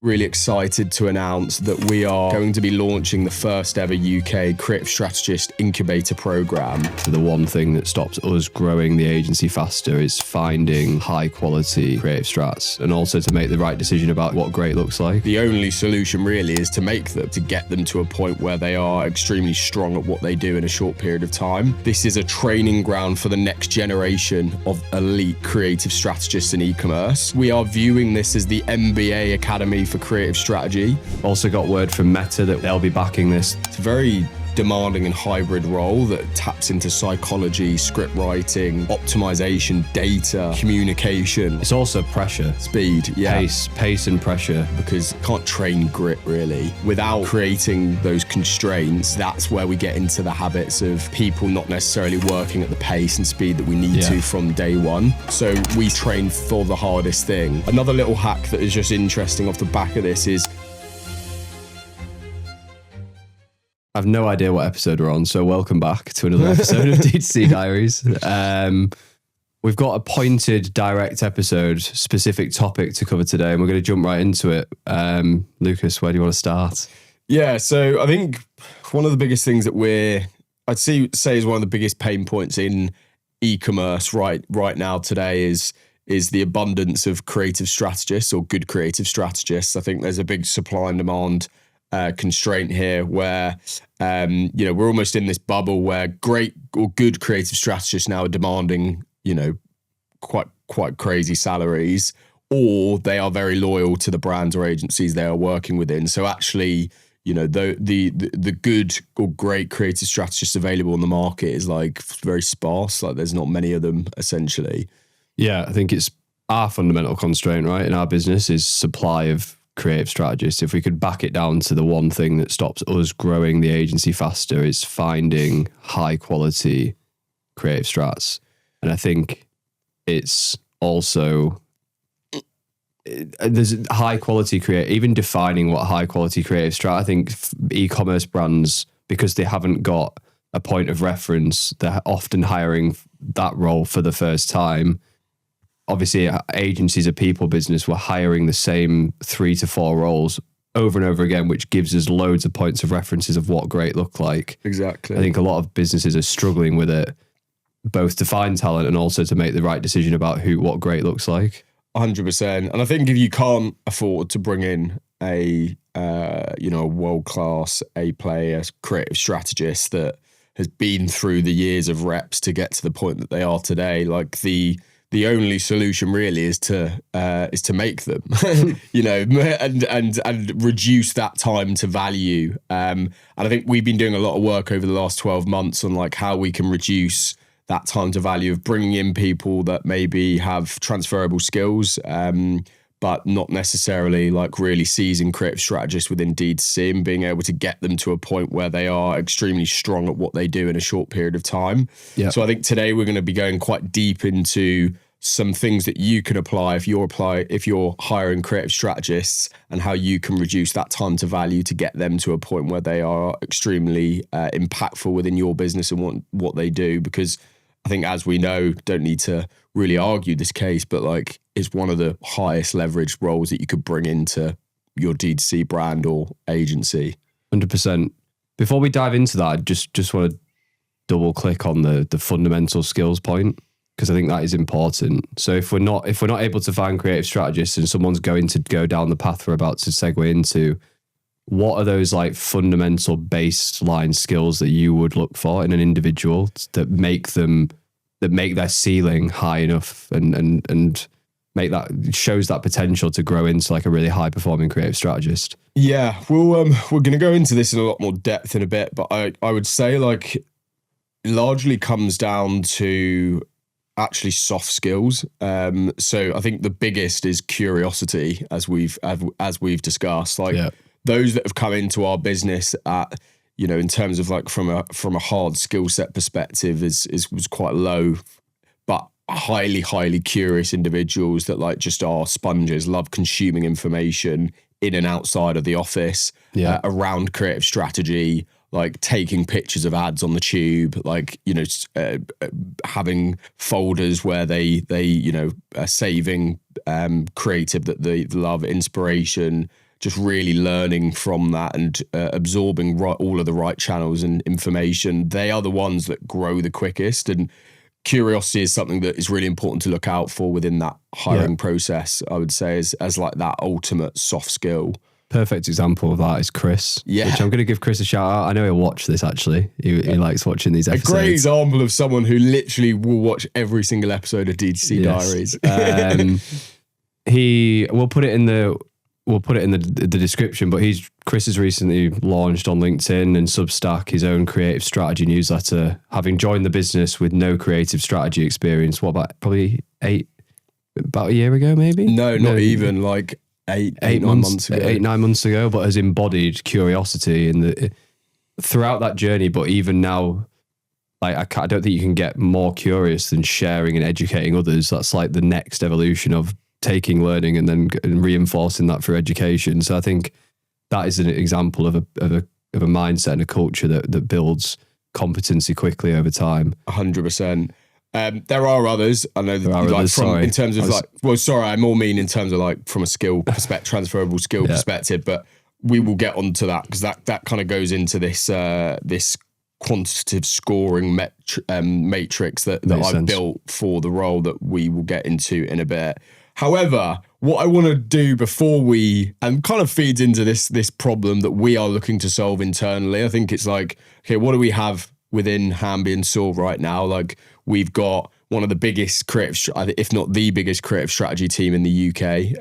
Really excited to announce that we are going to be launching the first ever UK Creative Strategist Incubator program. So the one thing that stops us growing the agency faster is finding high quality creative strats, and also to make the right decision about what great looks like. The only solution really is to make them, to get them to a point where they are extremely strong at what they do in a short period of time. This is a training ground for the next generation of elite creative strategists in e-commerce. We are viewing this as the MBA Academy for creative strategy. Also got word from Meta that they'll be backing this. It's a very demanding and hybrid role that taps into psychology, script writing, optimization, data, communication. It's also pressure. Speed, yeah. Pace and pressure. Because you can't train grit really. Without creating those constraints, that's where we get into the habits of people not necessarily working at the pace and speed that we need to from day one. So we train for the hardest thing. Another little hack that is just interesting off the back of this is I have no idea what episode we're on, so welcome back to another episode of DTC Diaries. We've got a pointed, direct episode, specific topic to cover today, and we're going to jump right into it. Lucas, where do you want to start? Yeah, so I think one of the biggest things that I'd say is one of the biggest pain points in e-commerce right now today is the abundance of creative strategists or good creative strategists. I think there's a big supply and demand constraint here where we're almost in this bubble where great or good creative strategists now are demanding quite crazy salaries, or they are very loyal to the brands or agencies they are working within. So actually, the good or great creative strategists available on the market is like very sparse. Like there's not many of them essentially. Yeah, I think it's our fundamental constraint, right, in our business is supply of creative strategists. If we could back it down to the one thing that stops us growing the agency faster is finding high quality creative strats. And I think it's also there's high quality even defining what high quality creative strat. I think e-commerce brands, because they haven't got a point of reference, they're often hiring that role for the first time. Obviously, agencies, a people business, were hiring the same 3 to 4 roles over and over again, which gives us loads of points of references of what great look like. Exactly. I think a lot of businesses are struggling with it, both to find talent and also to make the right decision about what great looks like. 100%. And I think if you can't afford to bring in a world-class A-player creative strategist that has been through the years of reps to get to the point that they are today, like the only solution really is to make them, and reduce that time to value. And I think we've been doing a lot of work over the last 12 months on like how we can reduce that time to value of bringing in people that maybe have transferable skills, but not necessarily like really seasoned creative strategists within DTC, and being able to get them to a point where they are extremely strong at what they do in a short period of time. Yep. So I think today we're going to be going quite deep into some things that you can apply if you're hiring creative strategists, and how you can reduce that time to value to get them to a point where they are extremely impactful within your business and what they do. Because I think, as we know, don't need to really argue this case, but like it's one of the highest leveraged roles that you could bring into your D2C brand or agency. 100%. Before we dive into that, I just want to double click on the fundamental skills point, because I think that is important. So if we're not able to find creative strategists and someone's going to go down the path we're about to segue into, what are those like fundamental baseline skills that you would look for in an individual that make their ceiling high enough and make that shows that potential to grow into like a really high performing creative strategist? Yeah, we're going to go into this in a lot more depth in a bit, but I would say like it largely comes down to actually soft skills. So I think the biggest is curiosity, as we've discussed. Like those that have come into our business at, in terms of like from a hard skill set perspective was quite low, but highly curious individuals that like just are sponges, love consuming information in and outside of the office, around creative strategy, like taking pictures of ads on the tube, like, having folders where they are saving creative that they love, inspiration, just really learning from that and absorbing all of the right channels and information, they are the ones that grow the quickest. And curiosity is something that is really important to look out for within that hiring process, I would say, as like that ultimate soft skill. Perfect example of that is Chris. Yeah. Which I'm going to give Chris a shout out. I know he'll watch this actually. He likes watching these episodes. A great example of someone who literally will watch every single episode of DTC Diaries. We'll put it in the description, but Chris has recently launched on LinkedIn and Substack his own creative strategy newsletter, having joined the business with no creative strategy experience. What about about a year ago, maybe? No, not even like eight, 9 months ago. 8-9 months ago, but has embodied curiosity throughout that journey. But even now, like I don't think you can get more curious than sharing and educating others. That's like the next evolution of taking learning and then reinforcing that through education. So I think that is an example of a mindset and a culture that builds competency quickly over time. 100%. There are others. I know that in terms of I more mean in terms of like from a skill perspective, transferable skill perspective, but we will get onto that because that kind of goes into this quantitative scoring matrix that I've built for the role that we will get into in a bit. However, what I want to do before and kind of feeds into this problem that we are looking to solve internally. I think it's like, okay, what do we have within Hambi and Soar right now? Like we've got one of the biggest if not the biggest creative strategy team in the UK.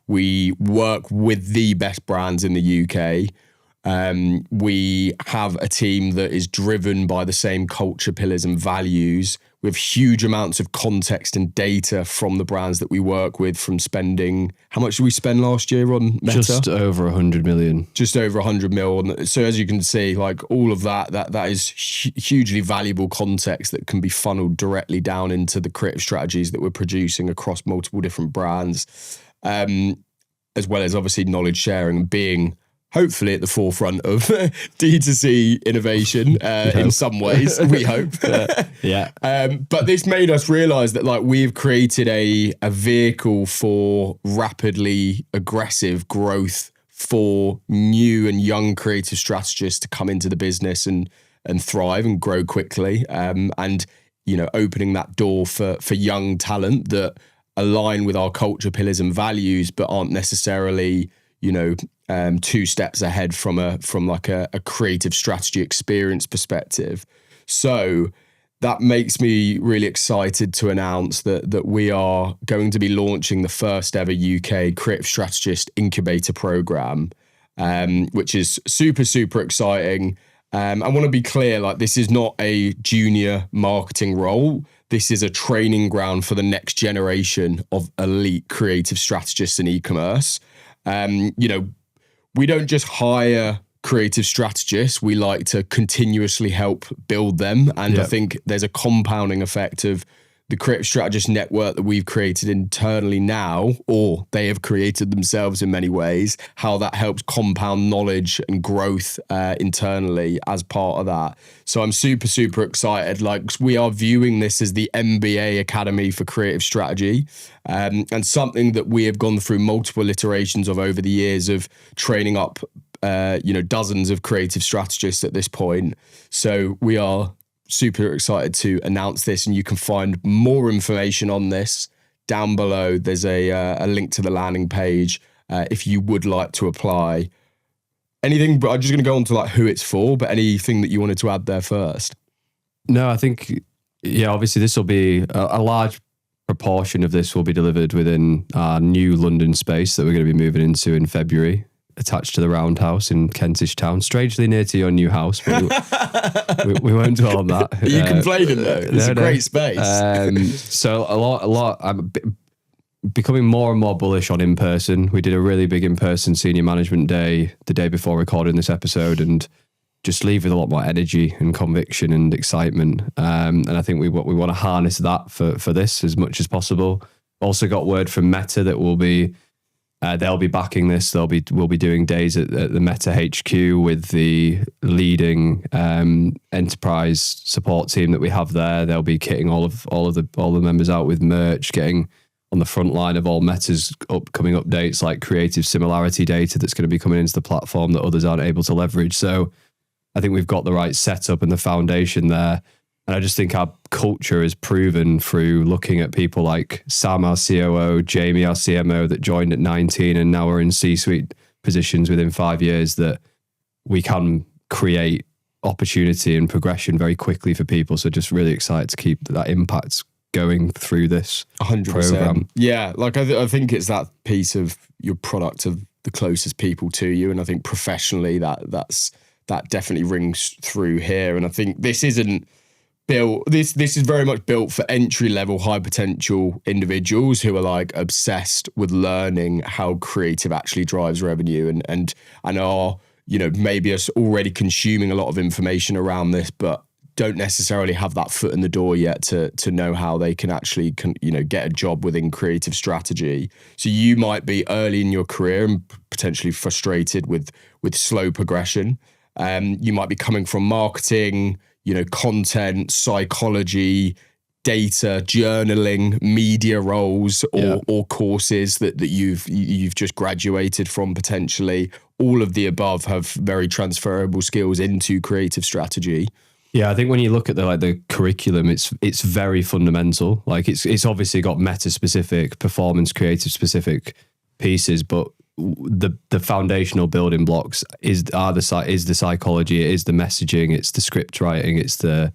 We work with the best brands in the UK. We have a team that is driven by the same culture pillars and values. We have huge amounts of context and data from the brands that we work with, from spending, how much did we spend last year on Meta? Just over 100 million. Just over 100 million. So as you can see, like all of that is hugely valuable context that can be funneled directly down into the creative strategies that we're producing across multiple different brands, as well as obviously knowledge sharing and being hopefully at the forefront of D2C innovation in some ways, we hope. But this made us realize that like we've created a vehicle for rapidly aggressive growth for new and young creative strategists to come into the business and thrive and grow quickly. And, you know, opening that door for young talent that align with our culture pillars and values, but aren't necessarily, you know, 2 steps ahead from a creative strategy experience perspective. So that makes me really excited to announce that we are going to be launching the first ever UK Creative Strategist Incubator program, which is super, super exciting. I want to be clear, like this is not a junior marketing role. This is a training ground for the next generation of elite creative strategists in e-commerce. You know, we don't just hire creative strategists. We like to continuously help build them. And I think there's a compounding effect of the creative strategist network that we've created internally now, or they have created themselves in many ways, how that helps compound knowledge and growth internally as part of that. So I'm super, super excited. Like we are viewing this as the MBA Academy for Creative Strategy, and something that we have gone through multiple iterations of over the years of training up, dozens of creative strategists at this point. So we are super excited to announce this, and you can find more information on this down below. There's a link to the landing page if you would like to apply. Anything, but I'm just going to go on to like who it's for, but anything that you wanted to add there first? No, I think, obviously this will be a large proportion of this will be delivered within our new London space that we're going to be moving into in February, attached to the Roundhouse in Kentish Town, strangely near to your new house, but we won't dwell on that. Are you complaining though? It's a great space. So a lot. I'm becoming more and more bullish on in-person. We did a really big in-person senior management day the day before recording this episode, and just leave with a lot more energy and conviction and excitement. And I think we want to harness that for this as much as possible. Also got word from Meta that they'll be backing this. We'll be doing days at the Meta HQ with the leading enterprise support team that we have there. They'll be kitting all the members out with merch, getting on the front line of all Meta's upcoming updates, like creative similarity data that's going to be coming into the platform that others aren't able to leverage. So I think we've got the right setup and the foundation there. And I just think our culture is proven through looking at people like Sam, our COO, Jamie, our CMO, that joined at 19 and now are in C-suite positions within 5 years, that we can create opportunity and progression very quickly for people. So just really excited to keep that impact going through this 100%. program. Yeah, like I think it's that piece of your product of the closest people to you, and I think professionally that definitely rings through here. And I think this isn't built. This is very much built for entry level, high potential individuals who are like obsessed with learning how creative actually drives revenue, and are, you know, maybe us already consuming a lot of information around this, but don't necessarily have that foot in the door yet to know how they can actually get a job within creative strategy. So you might be early in your career and potentially frustrated with slow progression. You might be coming from marketing, content, psychology, data, journaling, media roles, or courses that you've just graduated from potentially. All of the above have very transferable skills into creative strategy. Yeah, I think when you look at the curriculum, it's very fundamental. Like it's obviously got meta specific, performance creative specific pieces, but the foundational building blocks is the psychology, it is the messaging, it's the script writing, it's the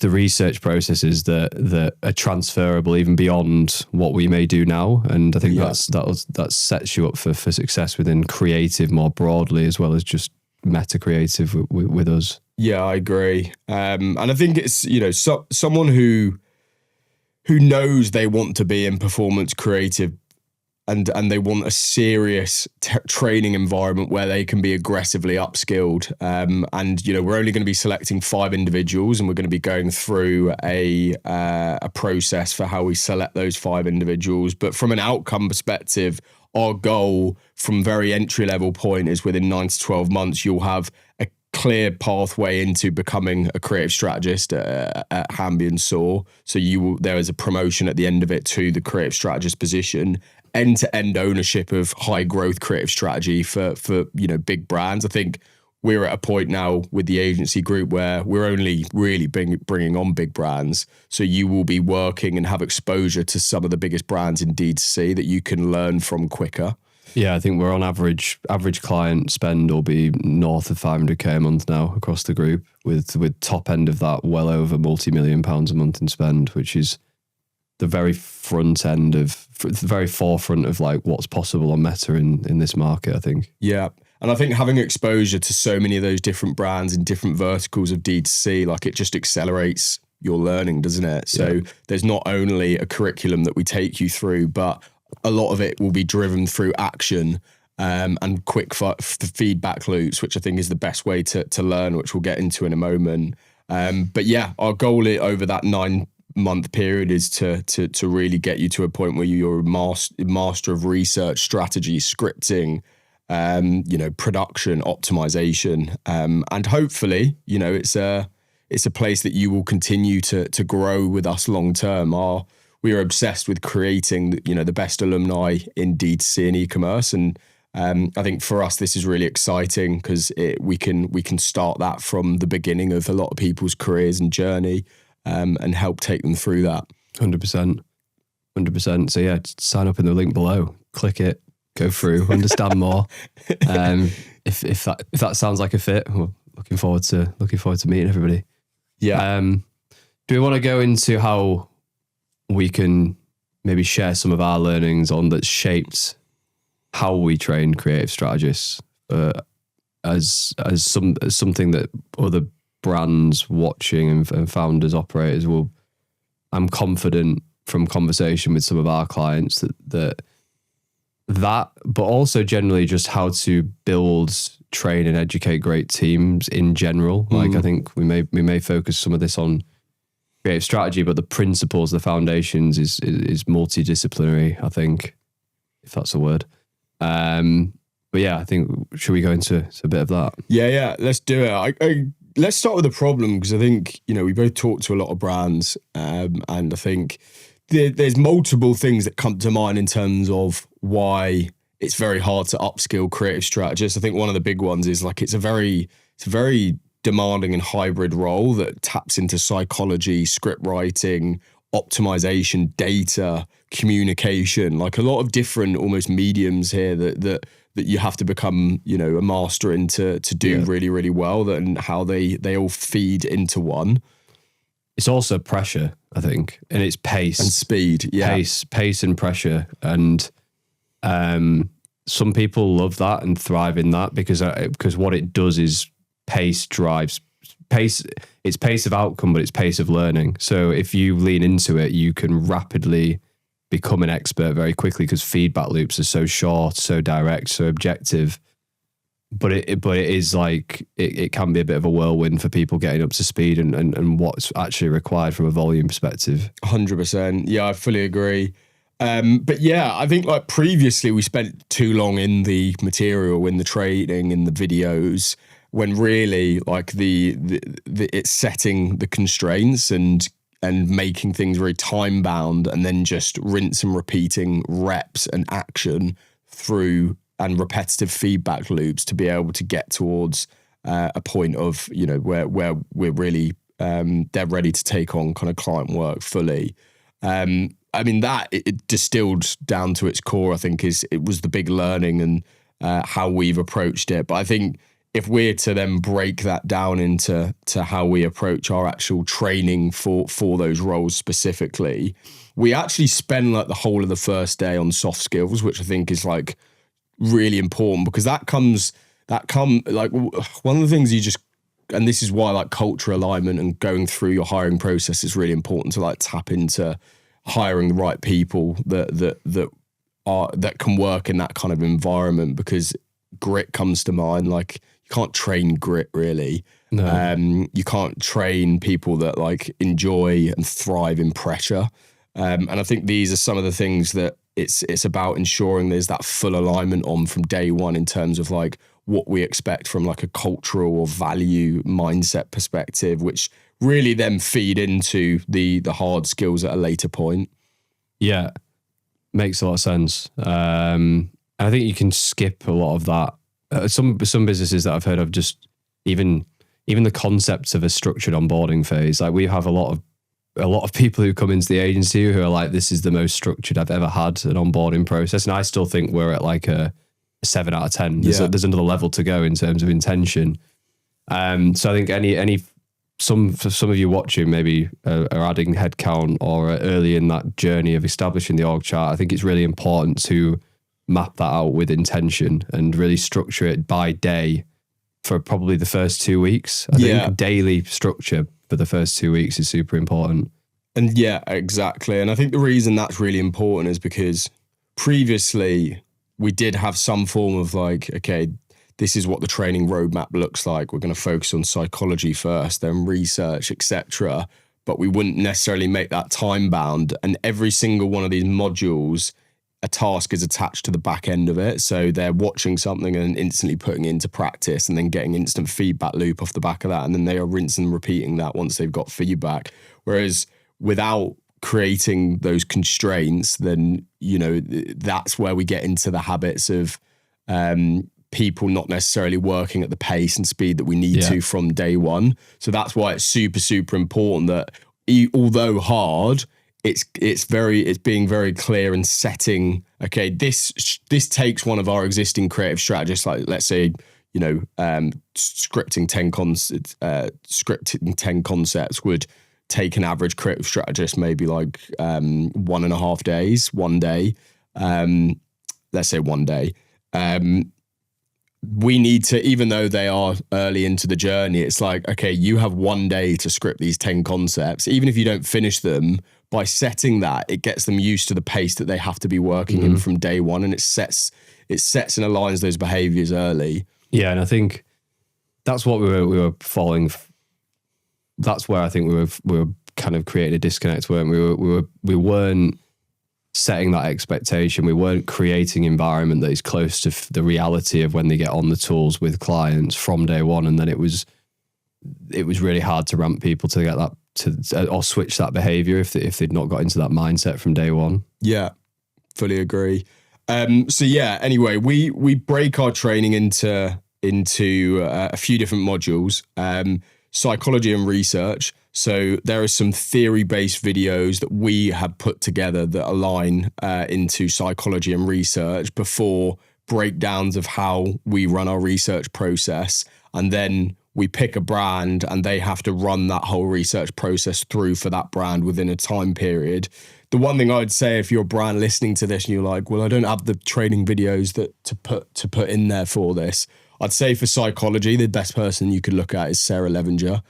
research processes that are transferable even beyond what we may do now. And I think that sets you up for success within creative more broadly, as well as just meta creative with us. Yeah, I agree. And I think it's, someone who knows they want to be in performance creative and they want a serious training environment where they can be aggressively upskilled. And, we're only going to be selecting 5 individuals, and we're going to be going through a process for how we select those 5 individuals. But from an outcome perspective, our goal from very entry level point is within 9 to 12 months, you'll have a clear pathway into becoming a creative strategist at Hambi and Soar. So there is a promotion at the end of it to the creative strategist position, end-to-end ownership of high growth creative strategy for big brands. I think we're at a point now with the agency group where we're only really bringing on big brands. So you will be working and have exposure to some of the biggest brands in DTC that you can learn from quicker. Yeah, I think we're on average client spend will be north of 500k a month now across the group, with top end of that well over multi-million pounds a month in spend, which is the very front end of the very forefront of like what's possible on Meta in this market, I think. Yeah. And I think having exposure to so many of those different brands and different verticals of D2C, like it just accelerates your learning, doesn't it? So there's not only a curriculum that we take you through, but a lot of it will be driven through action and quick feedback loops, which I think is the best way to learn, which we'll get into in a moment. But yeah, our goal over that 9-month period is to really get you to a point where you're a master of research, strategy, scripting, production, optimization, and hopefully, it's a place that you will continue to grow with us long term. We are obsessed with creating, the best alumni in D2C and e-commerce, and I think for us this is really exciting because we can start that from the beginning of a lot of people's careers and journey, and help take them through that. 100%. So yeah, just sign up in the link below, click it, go through, understand more. If that sounds like a fit, well, looking forward to meeting everybody. Yeah. Do we want to go into how we can maybe share some of our learnings on that shaped how we train creative strategists as something that other brands watching and founders, operators will? I'm confident from conversation with some of our clients that, but also generally just how to build, train and educate great teams in general. Like I think we may focus some of this on creative strategy, but the principles, the foundations is multidisciplinary, I think, if that's a word. But yeah, I think, should we go into a bit of that? Yeah, let's do it. Let's start with the problem, because I think, we both talk to a lot of brands, and I think there's multiple things that come to mind in terms of why it's very hard to upskill creative strategists. I think one of the big ones is like it's a very demanding and hybrid role that taps into psychology, script writing, optimization, data, communication, like a lot of different almost mediums here that you have to become, you know, a master in to do really, really well, and how they all feed into one. It's also pressure, I think, and it's pace and speed. Yeah, pace and pressure, and some people love that and thrive in that because what it does is pace drives pace. It's pace of outcome, but it's pace of learning. So if you lean into it, you can rapidly become an expert very quickly because feedback loops are so short, so direct, so objective. But it is like it can be a bit of a whirlwind for people getting up to speed and what's actually required from a volume perspective. 100%. Yeah, I fully agree. But yeah, I think like previously we spent too long in the material, in the training, in the videos, when really like the it's setting the constraints and making things very time bound, and then just rinse and repeating reps and action through and repetitive feedback loops to be able to get towards a point of, you know, where we're really they're ready to take on kind of client work fully. I mean, that it distilled down to its core, I think, it was the big learning and how we've approached it. But I think if we're to then break that down into how we approach our actual training for those roles specifically, we actually spend like the whole of the first day on soft skills, which I think is like really important, because that comes like one of the things you just, and this is why like culture alignment and going through your hiring process is really important, to like tap into hiring the right people that can work in that kind of environment, because grit comes to mind. Like you can't train grit really. No. You can't train people that like enjoy and thrive in pressure. And I think these are some of the things that it's about ensuring there's that full alignment on from day one in terms of like what we expect from like a cultural or value mindset perspective, which really then feed into the hard skills at a later point. Yeah, makes a lot of sense. And I think you can skip a lot of that. Some businesses that I've heard of, just even the concepts of a structured onboarding phase. Like we have a lot of people who come into the agency who are like, this is the most structured I've ever had an onboarding process. And I still think we're at like a 7 out of 10. There's another level to go in terms of intention. So I think for some of you watching maybe are adding headcount or are early in that journey of establishing the org chart, I think it's really important to map that out with intention and really structure it by day for probably the first 2 weeks. I think daily structure for the first 2 weeks is super important. And yeah, exactly. And I think the reason that's really important is because previously we did have some form of like, okay, this is what the training roadmap looks like. We're going to focus on psychology first, then research, etc. But we wouldn't necessarily make that time bound. And every single one of these modules, a task is attached to the back end of it. So they're watching something and instantly putting it into practice and then getting instant feedback loop off the back of that. And then they are rinsing and repeating that once they've got feedback. Whereas without creating those constraints, then, you know, that's where we get into the habits of people not necessarily working at the pace and speed that we need to from day one. So that's why it's super, super important that although hard, it's being very clear and setting, okay, this takes one of our existing creative strategists, like let's say, you know, scripting 10 concepts would take an average creative strategist maybe like 1.5 days, 1 day, let's say 1 day. We need to, even though they are early into the journey, it's like, okay, you have 1 day to script these 10 concepts. Even if you don't finish them, by setting that, it gets them used to the pace that they have to be working in from day one, and it sets and aligns those behaviors early. Yeah, and I think that's what we were following. That's where I think we were kind of creating a disconnect, weren't we? We weren't setting that expectation. We weren't creating environment that is close to the reality of when they get on the tools with clients from day one. And then it was really hard to ramp people to get or switch that behavior if they'd not got into that mindset from day one. Yeah, fully agree. So yeah, anyway, we break our training into a few different modules, psychology and research. So there are some theory-based videos that we have put together that align into psychology and research before breakdowns of how we run our research process. And then we pick a brand and they have to run that whole research process through for that brand within a time period. The one thing I'd say, if you're a brand listening to this and you're like, well, I don't have the training videos to put in there for this, I'd say for psychology, the best person you could look at is Sarah Levenger,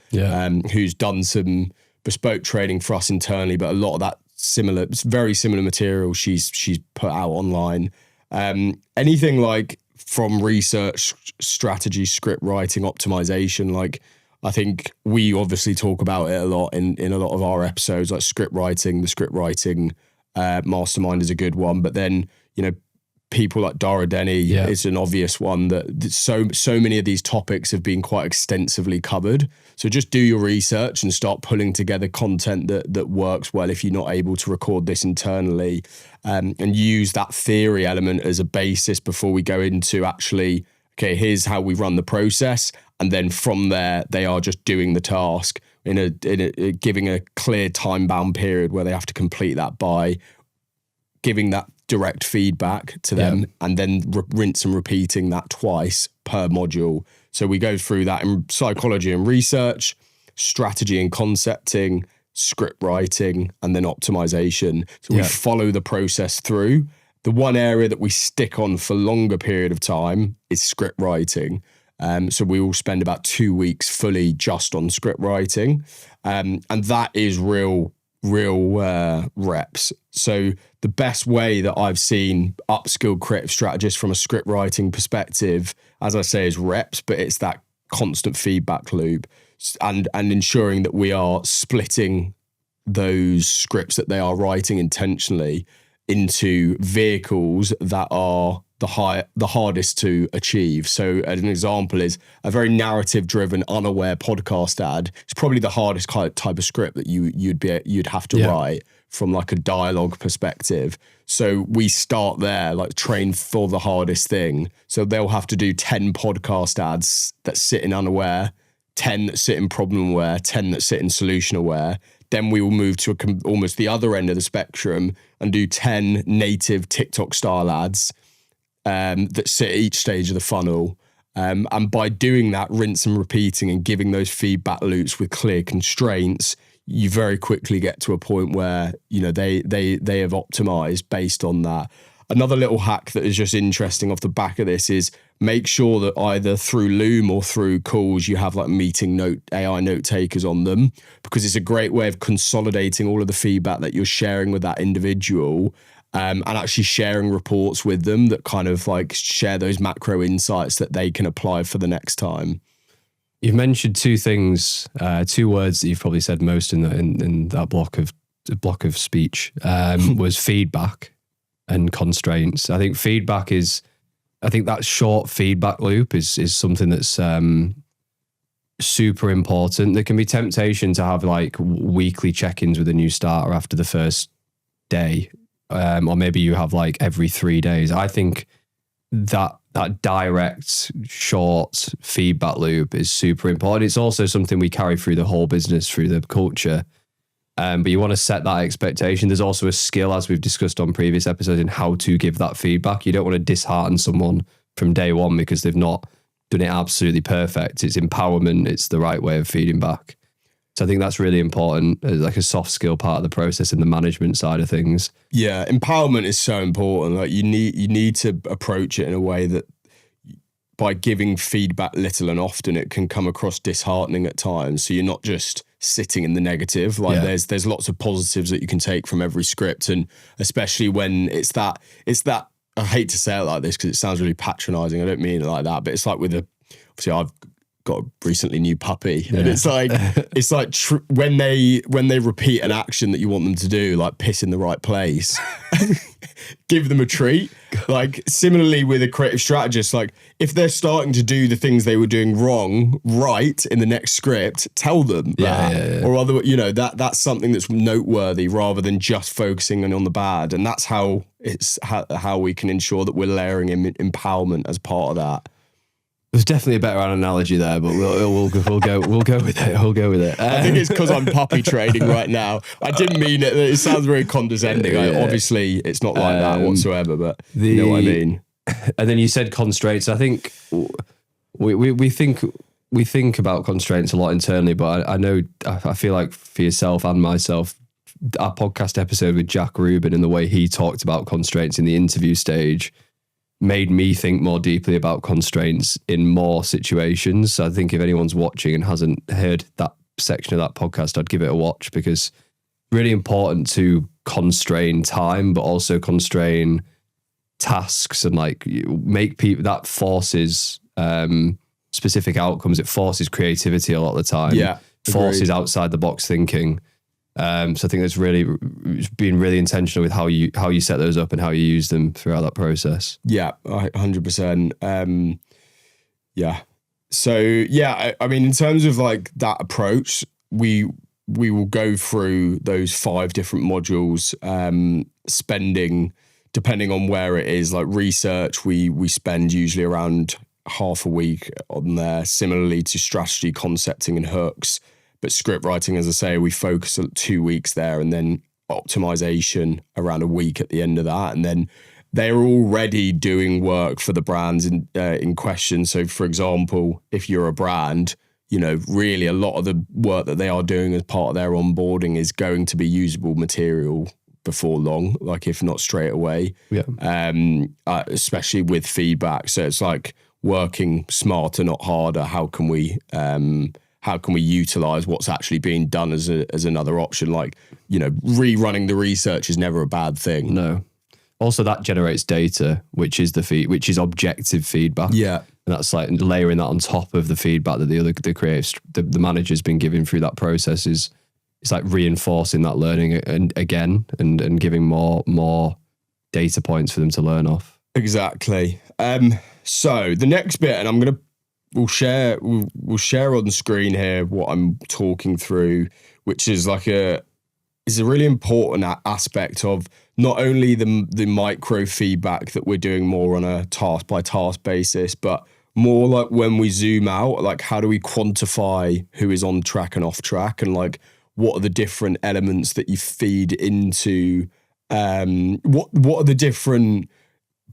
who's done some bespoke training for us internally, but a lot of that very similar material she's put out online. Anything like from research, strategy, script writing, optimization, like I think we obviously talk about it a lot in a lot of our episodes, like the script writing mastermind is a good one, but then, people like Dara Denny is an obvious one that so many of these topics have been quite extensively covered. So just do your research and start pulling together content that works well if you're not able to record this internally, and use that theory element as a basis before we go into actually, okay, here's how we run the process. And then from there, they are just doing the task in a giving a clear time-bound period where they have to complete that by, giving that direct feedback to them, and then rinse and repeating that twice per module. So we go through that in psychology and research, strategy and concepting, script writing, and then optimization. So we follow the process through. The one area that we stick on for longer period of time is script writing. So we will spend about 2 weeks fully just on script writing. And that is real reps. So the best way that I've seen upskill creative strategists from a script writing perspective, as I say, is reps, but it's that constant feedback loop and ensuring that we are splitting those scripts that they are writing intentionally into vehicles that are the hardest to achieve. So an example is a very narrative driven, unaware podcast ad. It's probably the hardest type of script that you'd have to write from like a dialogue perspective. So we start there, like train for the hardest thing. So they'll have to do 10 podcast ads that sit in unaware, 10 that sit in problem aware, 10 that sit in solution aware. Then we will move to almost the other end of the spectrum and do 10 native TikTok style ads that sit at each stage of the funnel. And by doing that, rinse and repeating and giving those feedback loops with clear constraints, you very quickly get to a point where, they have optimized based on that. Another little hack that is just interesting off the back of this is make sure that either through Loom or through calls, you have like AI note takers on them, because it's a great way of consolidating all of the feedback that you're sharing with that individual, and actually sharing reports with them that kind of like share those macro insights that they can apply for the next time. You've mentioned two things, two words that you've probably said most in that block of speech, was feedback and constraints. I think that short feedback loop is something that's super important. There can be temptation to have like weekly check-ins with a new starter after the first day. Or maybe you have like every 3 days. I think that direct, short feedback loop is super important. It's also something we carry through the whole business, through the culture. But you want to set that expectation. There's also a skill, as we've discussed on previous episodes, in how to give that feedback. You don't want to dishearten someone from day one because they've not done it absolutely perfect. It's empowerment. It's the right way of feeding back. So I think that's really important, like a soft skill part of the process and the management side of things. Yeah, empowerment is so important. Like you need to approach it in a way that by giving feedback little and often, it can come across disheartening at times. So you're not just sitting in the negative. Like there's lots of positives that you can take from every script, and especially when it's that. I hate to say it like this because it sounds really patronizing. I don't mean it like that, but it's like obviously I've got a recently new puppy, and it's like when they repeat an action that you want them to do, like piss in the right place, give them a treat. Like similarly with a creative strategist, like if they're starting to do the things they were doing wrong right in the next script, tell them that. Or other, that's something that's noteworthy rather than just focusing on the bad. And that's how how we can ensure that we're layering in empowerment as part of that. There's definitely a better analogy there, but we'll go with it. I think it's because I'm puppy trading right now. I didn't mean it. It sounds very condescending. Obviously, it's not like that whatsoever, but you know what I mean. And then you said constraints. I think we think about constraints a lot internally, but I feel like for yourself and myself, our podcast episode with Jack Rubin and the way he talked about constraints in the interview stage made me think more deeply about constraints in more situations. So I think if anyone's watching and hasn't heard that section of that podcast, I'd give it a watch, because really important to constrain time, but also constrain tasks and like make people, that forces specific outcomes. It forces creativity a lot of the time. Yeah, forces outside the box thinking. So I think that's really being really intentional with how you set those up and how you use them throughout that process. Yeah, 100%. Yeah. So yeah, I mean, in terms of like that approach, we will go through those 5 different modules, spending, depending on where it is, like research, we spend usually around half a week on there, similarly to strategy, concepting and hooks. But script writing, as I say, we focus on 2 weeks there, and then optimization around a week at the end of that. And then they're already doing work for the brands in question. So for example, if you're a brand, really a lot of the work that they are doing as part of their onboarding is going to be usable material before long, like if not straight away. Yeah. Especially with feedback. So it's like working smarter, not harder. How can we utilize what's actually being done as another option? Like, rerunning the research is never a bad thing. No. Also, that generates data, which is which is objective feedback. Yeah. And that's like layering that on top of the feedback that the manager's been giving through that process it's like reinforcing that learning and giving more data points for them to learn off. Exactly. So the next bit, and we'll share on the screen here what I'm talking through, which is is a really important aspect of not only the micro feedback that we're doing more on a task by task basis, but more like when we zoom out, like how do we quantify who is on track and off track, and like what are the different elements that you feed into, what are the different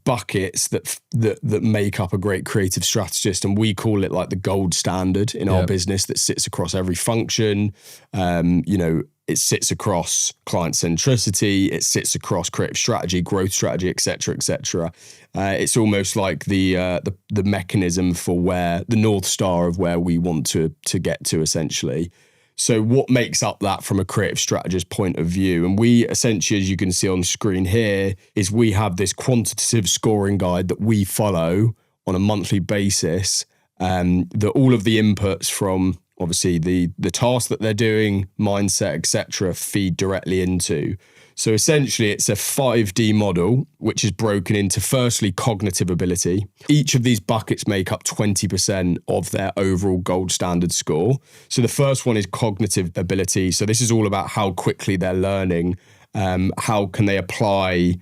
buckets that make up a great creative strategist. And we call it like the gold standard in our business that sits across every function. It sits across client centricity, it sits across creative strategy, growth strategy, et cetera, et cetera. It's almost like the mechanism for where the North Star of where we want to get to, essentially. So what makes up that from a creative strategist point of view? And we essentially, as you can see on the screen here, is we have this quantitative scoring guide that we follow on a monthly basis, that all of the inputs from obviously the task that they're doing, mindset, etc., feed directly into. So essentially it's a 5D model, which is broken into firstly cognitive ability. Each of these buckets make up 20% of their overall gold standard score. So the first one is cognitive ability. So this is all about how quickly they're learning, how can they apply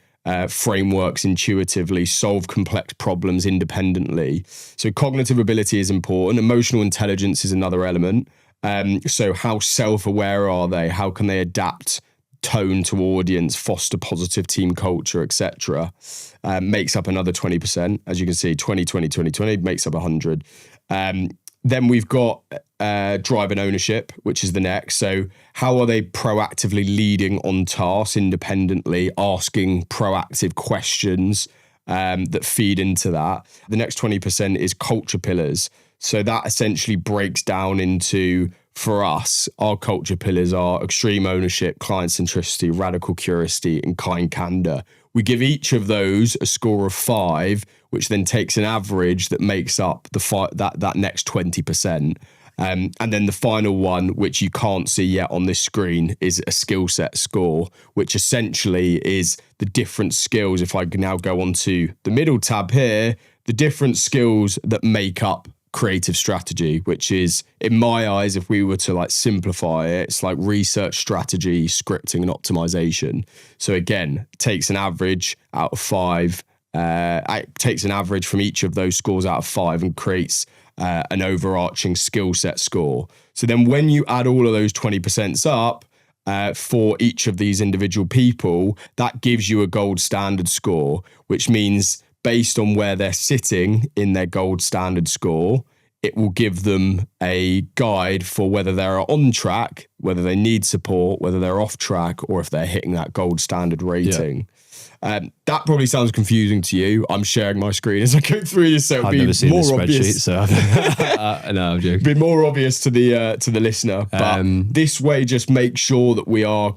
frameworks intuitively, solve complex problems independently. So cognitive ability is important. Emotional intelligence is another element. So how self-aware are they? How can they adapt tone to audience, foster positive team culture, etc. Makes up another 20%. As you can see, 20 makes up 100. Then we've got drive and ownership, which is the next. So how are they proactively leading on tasks independently, asking proactive questions that feed into that? The next 20% is culture pillars. So that essentially breaks down into, for us, our culture pillars are extreme ownership, client centricity, radical curiosity, and kind candor. We give each of those a score of 5, which then takes an average that makes up that next 20%. And then the final one, which you can't see yet on this screen, is a skill set score, which essentially is the different skills. If I now go on to the middle tab here, the different skills that make up creative strategy, which is, in my eyes, if we were to like simplify it, it's like research, strategy, scripting, and optimization. So again, it takes an average out of 5. It takes an average from each of those scores out of 5 and creates an overarching skill set score. So then when you add all of those 20% up for each of these individual people, that gives you a gold standard score, which means based on where they're sitting in their gold standard score, it will give them a guide for whether they're on track, whether they need support, whether they're off track, or if they're hitting that gold standard rating. That probably sounds confusing to you. I'm sharing my screen as I go through this, so it'll be more obvious. So no, I'm joking. Be more obvious to the listener. But this way, just make sure that we are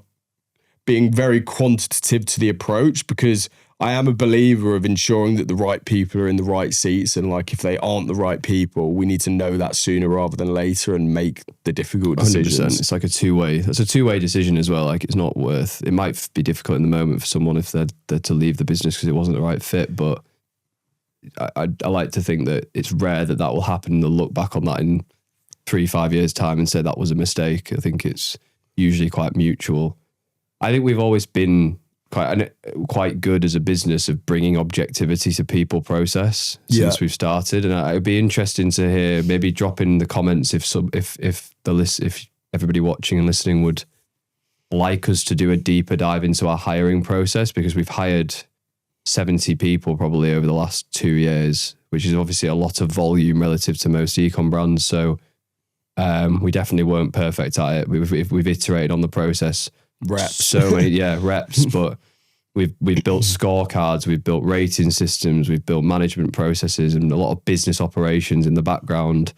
being very quantitative to the approach, because I am a believer of ensuring that the right people are in the right seats, and like if they aren't the right people, we need to know that sooner rather than later and make the difficult decisions. 100%. It's like a two-way. That's a two-way decision as well. Like it's not worth. It might be difficult in the moment for someone if they're to leave the business because it wasn't the right fit, but I like to think that it's rare that will happen, and they'll look back on that in 3-5 years' time and say that was a mistake. I think it's usually quite mutual. I think we've always been quite good as a business of bringing objectivity to people process since we've started, and it would be interesting to hear, maybe drop in the comments if everybody watching and listening would like us to do a deeper dive into our hiring process, because we've hired 70 people probably over the last 2 years, which is obviously a lot of volume relative to most e-com brands. So we definitely weren't perfect at it. We've iterated on the process. Reps. So many, reps. But we've built scorecards, we've built rating systems, we've built management processes, and a lot of business operations in the background.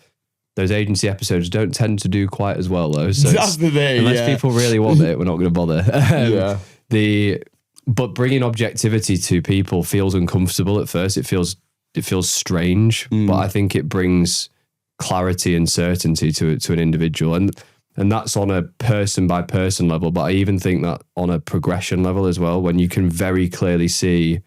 Those agency episodes don't tend to do quite as well, though. So that's the thing. Unless people really want it, we're not going to bother. But bringing objectivity to people feels uncomfortable at first. It feels strange, but I think it brings clarity and certainty to an individual, and that's on a person by person level, but I even think that on a progression level as well, when you can very clearly see,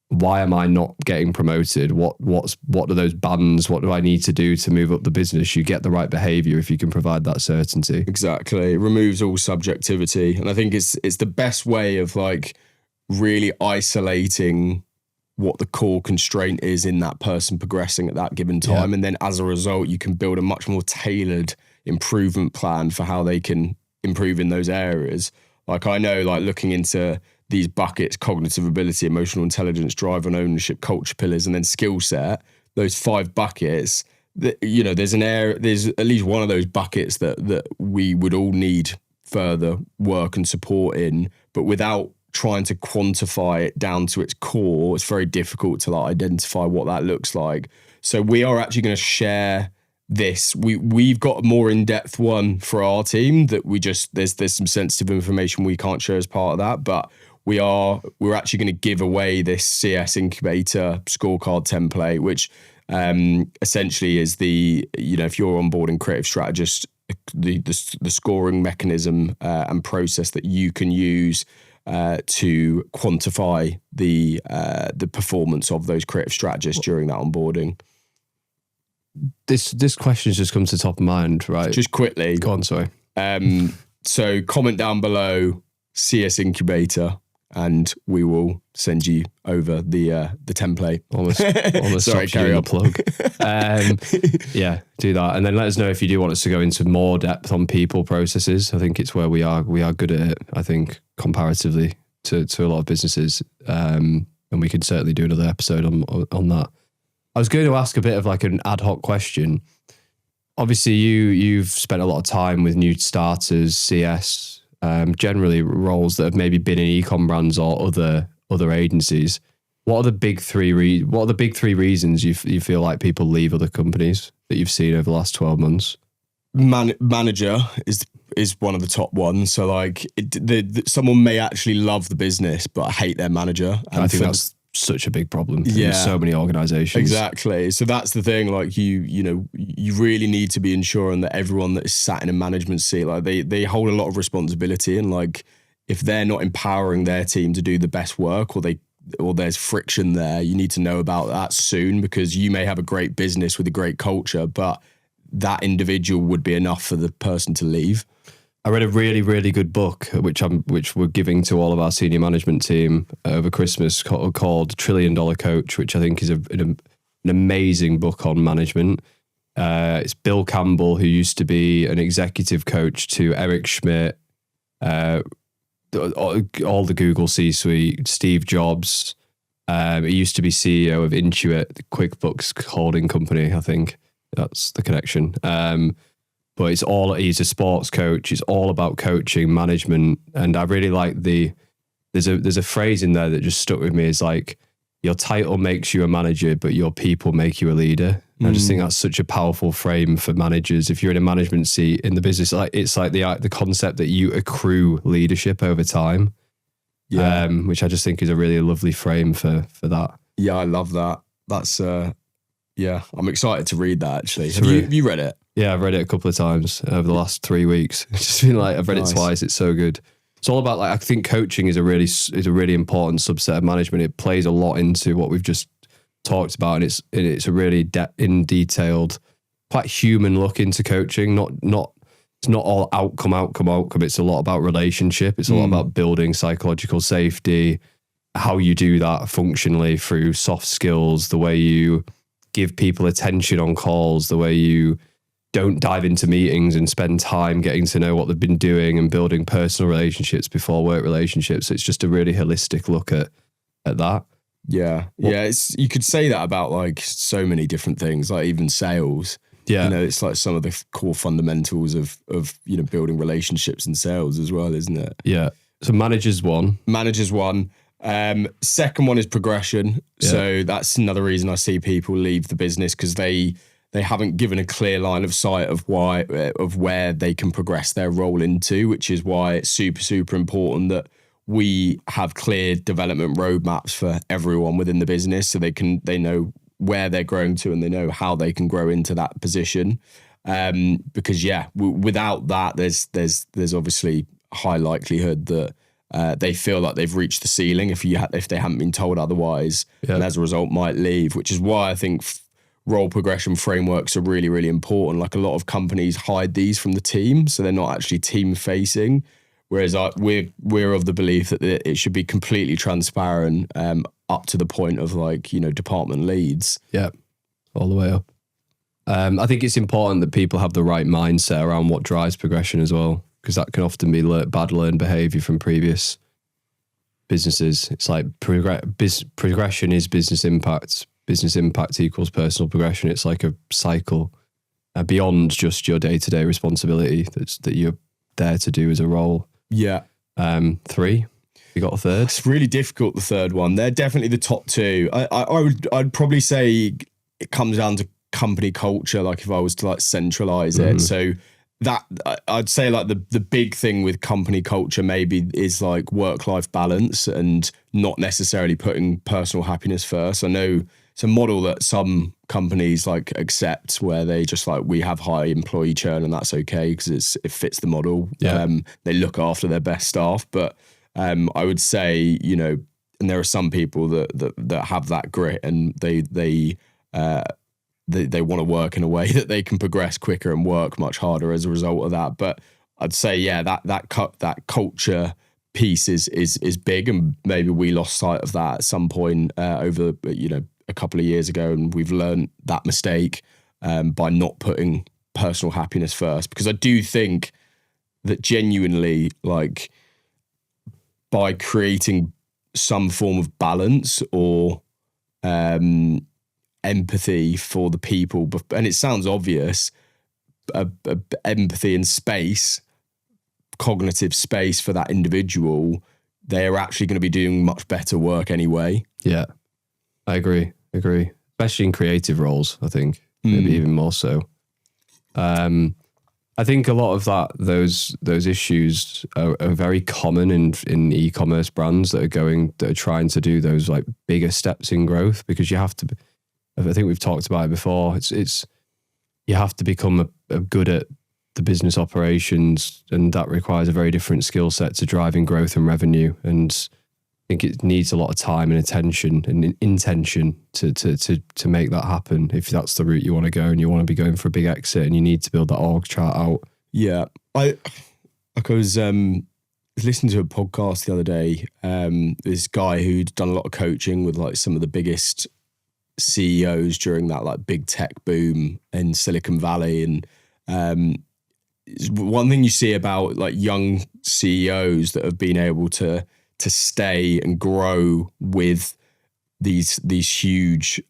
why am I not getting promoted? What are those bands? What do I need to do to move up the business? You get the right behavior if you can provide that certainty. Exactly. It removes all subjectivity. And I think it's the best way of like really isolating what the core constraint is in that person progressing at that given time. And then as a result, you can build a much more tailored improvement plan for how they can improve in those areas. Like I know, like looking into these buckets, cognitive ability, emotional intelligence, drive and ownership, culture pillars, and then skill set, those 5 buckets, that, you know, there's at least one of those buckets that we would all need further work and support in, but without trying to quantify it down to its core, it's very difficult to like identify what that looks like. So we are actually going to share this. We've got a more in-depth one for our team that there's some sensitive information we can't share as part of that, but we're actually going to give away this CS Incubator scorecard template, which essentially is if you're onboarding Creative Strategist, the scoring mechanism and process that you can use to quantify the performance of those creative strategists during that onboarding. This question's just come to the top of mind, right? Just quickly. Go on, sorry. So comment down below CS Incubator and we will send you over the template. Almost sorry, carry on. Plug. Yeah, do that. And then let us know if you do want us to go into more depth on people processes. I think it's where we are good at it, I think, comparatively to a lot of businesses. And we could certainly do another episode on that. I was going to ask a bit of like an ad hoc question. Obviously, you've spent a lot of time with new starters, CS, generally roles that have maybe been in e-com brands or other agencies. What are the big three reasons you feel like people leave other companies that you've seen over the last 12 months? Manager is one of the top ones. So like someone may actually love the business but hate their manager. And I think that's such a big problem Yeah. in so many organizations. Exactly. So that's the thing. Like you really need to be ensuring that everyone that is sat in a management seat, like they hold a lot of responsibility, and like if they're not empowering their team to do the best work, or there's friction there, you need to know about that soon, because you may have a great business with a great culture, but that individual would be enough for the person to leave. I read a really, really good book, which we're giving to all of our senior management team over Christmas, called $1 Trillion Coach, which I think is an amazing book on management. It's Bill Campbell, who used to be an executive coach to Eric Schmidt, all the Google C-suite, Steve Jobs. He used to be CEO of Intuit, the QuickBooks holding company. I think that's the connection. But he's a sports coach. It's all about coaching, management. And I really like there's a phrase in there that just stuck with me. Is like, your title makes you a manager, but your people make you a leader. I just think that's such a powerful frame for managers. If you're in a management seat in the business, it's like the concept that you accrue leadership over time. Yeah. Which I just think is a really lovely frame for that. Yeah, I love that. That's I'm excited to read that actually. Have you read it? Yeah, I've read it a couple of times over the last 3 weeks. It's just been like, I've read it twice. It's so good. It's all about, like, I think coaching is a really important subset of management. It plays a lot into what we've just talked about, and it's a really detailed, quite human look into coaching. It's not all outcome. It's a lot about relationship. It's a lot about building psychological safety, how you do that functionally through soft skills, the way you give people attention on calls, the way you don't dive into meetings and spend time getting to know what they've been doing and building personal relationships before work relationships. It's just a really holistic look at that. Yeah. You could say that about like so many different things, like even sales. Yeah. It's like some of the core fundamentals of building relationships in sales as well, isn't it? Yeah. So managers one. Second one is progression. Yeah. So that's another reason I see people leave the business, because they haven't given a clear line of sight of where they can progress their role into, which is why it's super, super important that we have clear development roadmaps for everyone within the business, so they know where they're growing to and they know how they can grow into that position. Because without that, there's obviously a high likelihood that they feel like they've reached the ceiling if they haven't been told otherwise, and as a result might leave. Which is why I think role progression frameworks are really, really important. Like, a lot of companies hide these from the team, so they're not actually team facing. Whereas we're of the belief that it should be completely transparent, up to the point of department leads. Yeah, all the way up. I think it's important that people have the right mindset around what drives progression as well, because that can often be bad learned behavior from previous businesses. It's like progression is business impact. Business impact equals personal progression. It's like a cycle beyond just your day-to-day responsibility that you're there to do as a role. Yeah. 3. You got a third? It's really difficult, the third one. They're definitely the top two. I'd probably say it comes down to company culture, like if I was to centralize it. So that I'd say the big thing with company culture maybe is work-life balance and not necessarily putting personal happiness first. I know it's a model that some companies accept, where they just we have high employee churn and that's okay because it fits the model. Yeah. They look after their best staff, but I would say, and there are some people that have that grit and they want to work in a way that they can progress quicker and work much harder as a result of that. But I'd say, that culture piece is big, and maybe we lost sight of that at some point over a couple of years ago, and we've learned that mistake by not putting personal happiness first. Because I do think that genuinely, by creating some form of balance or empathy for the people, and it sounds obvious, empathy and space, cognitive space for that individual, they're actually going to be doing much better work anyway. Yeah, I agree. Especially in creative roles, I think, maybe even more so. I think a lot of those issues are very common in e-commerce brands that are trying to do those like bigger steps in growth, because you have to. I think we've talked about it before. It's you have to become a good at the business operations, and that requires a very different skill set to driving growth and revenue. And I think it needs a lot of time and attention and intention to make that happen. If that's the route you want to go, and you want to be going for a big exit, and you need to build that org chart out. Yeah, I was listening to a podcast the other day. This guy who'd done a lot of coaching with like some of the biggest CEOs during that like big tech boom in Silicon Valley, and one thing you see about like young CEOs that have been able to stay and grow with these huge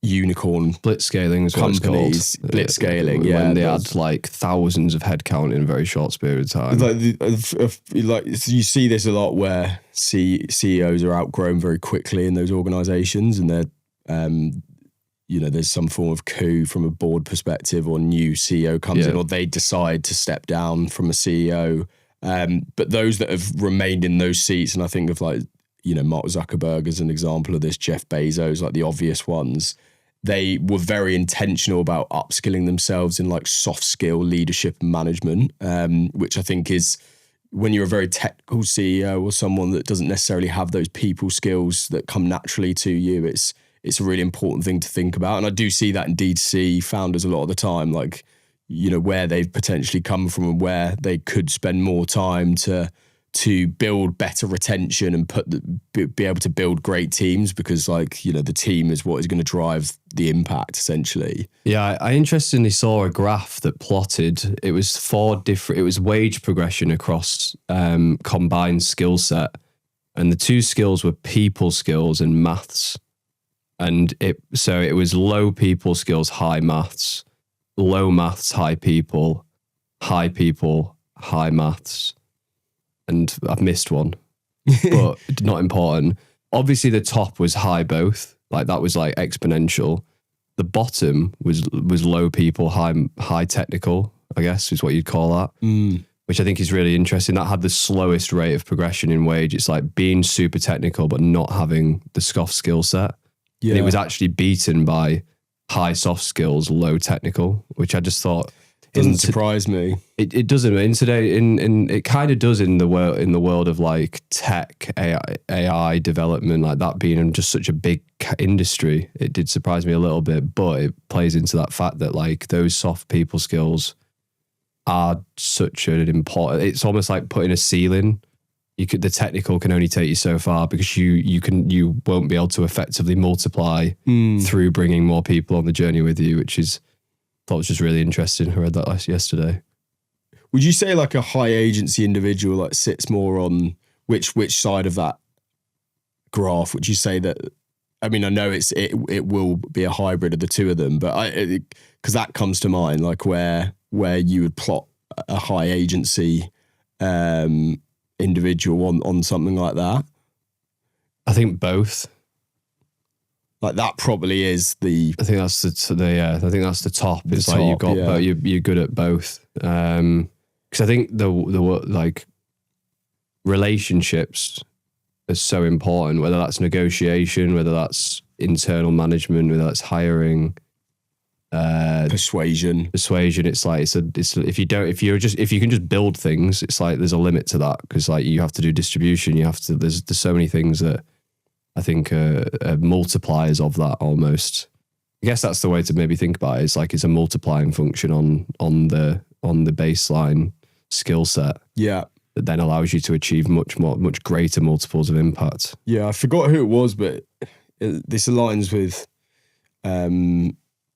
unicorn blitzscaling is companies, blitzscaling, yeah, when they had like thousands of headcount in a very short period of time. Like you see this a lot where CEOs are outgrown very quickly in those organizations, and they're there's some form of coup from a board perspective, or new CEO comes in, or they decide to step down from a CEO. But those that have remained in those seats, and I think of like, Mark Zuckerberg as an example of this, Jeff Bezos, like the obvious ones, they were very intentional about upskilling themselves in like soft skill leadership and management, which I think is, when you're a very technical CEO or someone that doesn't necessarily have those people skills that come naturally to you, it's a really important thing to think about. And I do see that in DTC founders a lot of the time, like, where they've potentially come from and where they could spend more time to build better retention and be able to build great teams, because like, the team is what is going to drive the impact essentially. Yeah, I interestingly saw a graph that plotted, it was wage progression across combined skill set. And the two skills were people skills and maths. And it was low people skills, high maths, low maths, high people, high maths. And I've missed one, but not important. Obviously, the top was high both. Like that was like exponential. The bottom was low people, high technical, I guess is what you'd call that. Which I think is really interesting. That had the slowest rate of progression in wage. It's like being super technical, but not having the soft skill set. Yeah. And it was actually beaten by high soft skills, low technical, which I just thought doesn't surprise me. It doesn't. In today, in it kind of does in the world of like tech, AI development, like that being just such a big industry. It did surprise me a little bit, but it plays into that fact that like those soft people skills are such an important. It's almost like putting a ceiling. The technical can only take you so far, because you won't be able to effectively multiply through bringing more people on the journey with you, which is, I thought was just really interesting. I read that yesterday. Would you say like a high agency individual like sits more on which side of that graph? Would you say that? I mean, I know it will be a hybrid of the two of them, but because that comes to mind, like where you would plot a high agency individual on something like that. I think both. Like that probably is the. I think that's the top. It's like you've got, but you're good at both. Because I think the like relationships are so important. Whether that's negotiation, whether that's internal management, whether that's hiring, persuasion. It's like if you can just build things, it's like there's a limit to that, because like you have to do distribution. There's so many things that I think are multipliers of that almost. I guess that's the way to maybe think about it. It's like it's a multiplying function on the baseline skill set. Yeah. That then allows you to achieve much greater multiples of impact. Yeah, I forgot who it was, but this aligns with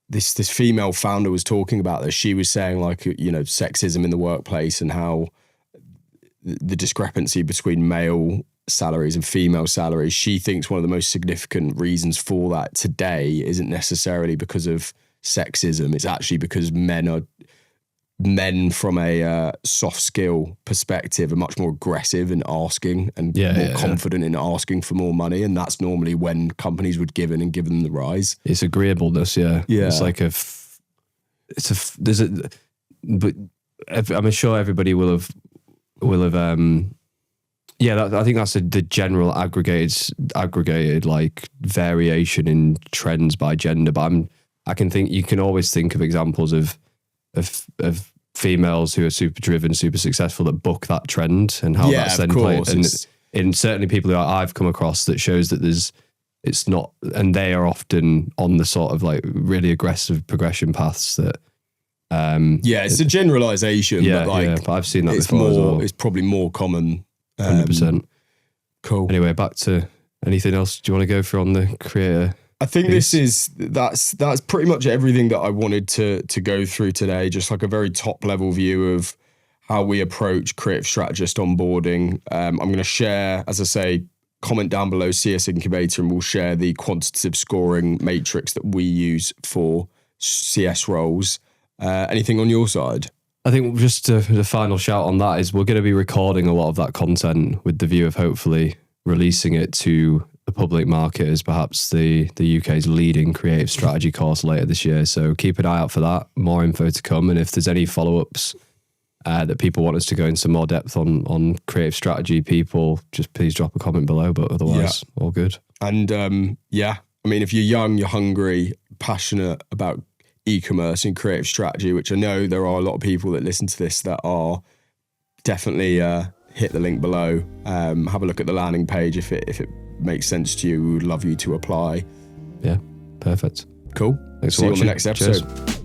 this female founder was talking about this. She was saying like, sexism in the workplace and how the discrepancy between male salaries and female salaries, she thinks one of the most significant reasons for that today isn't necessarily because of sexism. It's actually because men from a soft skill perspective are much more aggressive in asking and more confident in asking for more money. And that's normally when companies would give in and give them the rise. It's agreeableness. Yeah. It's like but I'm sure everybody will have I think that's the general aggregated like variation in trends by gender. But I can think you can always think of examples of females who are super driven, super successful that buck that trend, and how that's then played. And certainly people who I've come across that shows that it's not, and they are often on the sort of like really aggressive progression paths that. It's a generalization. But I've seen that before as well. It's probably more common. 100%. Cool. Anyway, back to anything else. Do you want to go for on the creator? I think that's pretty much everything that I wanted to go through today. Just like a very top level view of how we approach creative strategist onboarding. I'm going to share, as I say, comment down below CS Incubator, and we'll share the quantitative scoring matrix that we use for CS roles. Anything on your side? I think just the final shout on that is we're going to be recording a lot of that content with the view of hopefully releasing it to the public market as perhaps the UK's leading creative strategy course later this year. So keep an eye out for that. More info to come. And if there's any follow-ups that people want us to go into more depth on creative strategy, people, just please drop a comment below. But otherwise, all good. And I mean, if you're young, you're hungry, passionate about e-commerce and creative strategy, which I know there are a lot of people that listen to this that are, definitely hit the link below. Have a look at the landing page if it makes sense to you. We would love you to apply. Yeah, perfect. Cool. Thanks See for you watching. on the next episode. Cheers.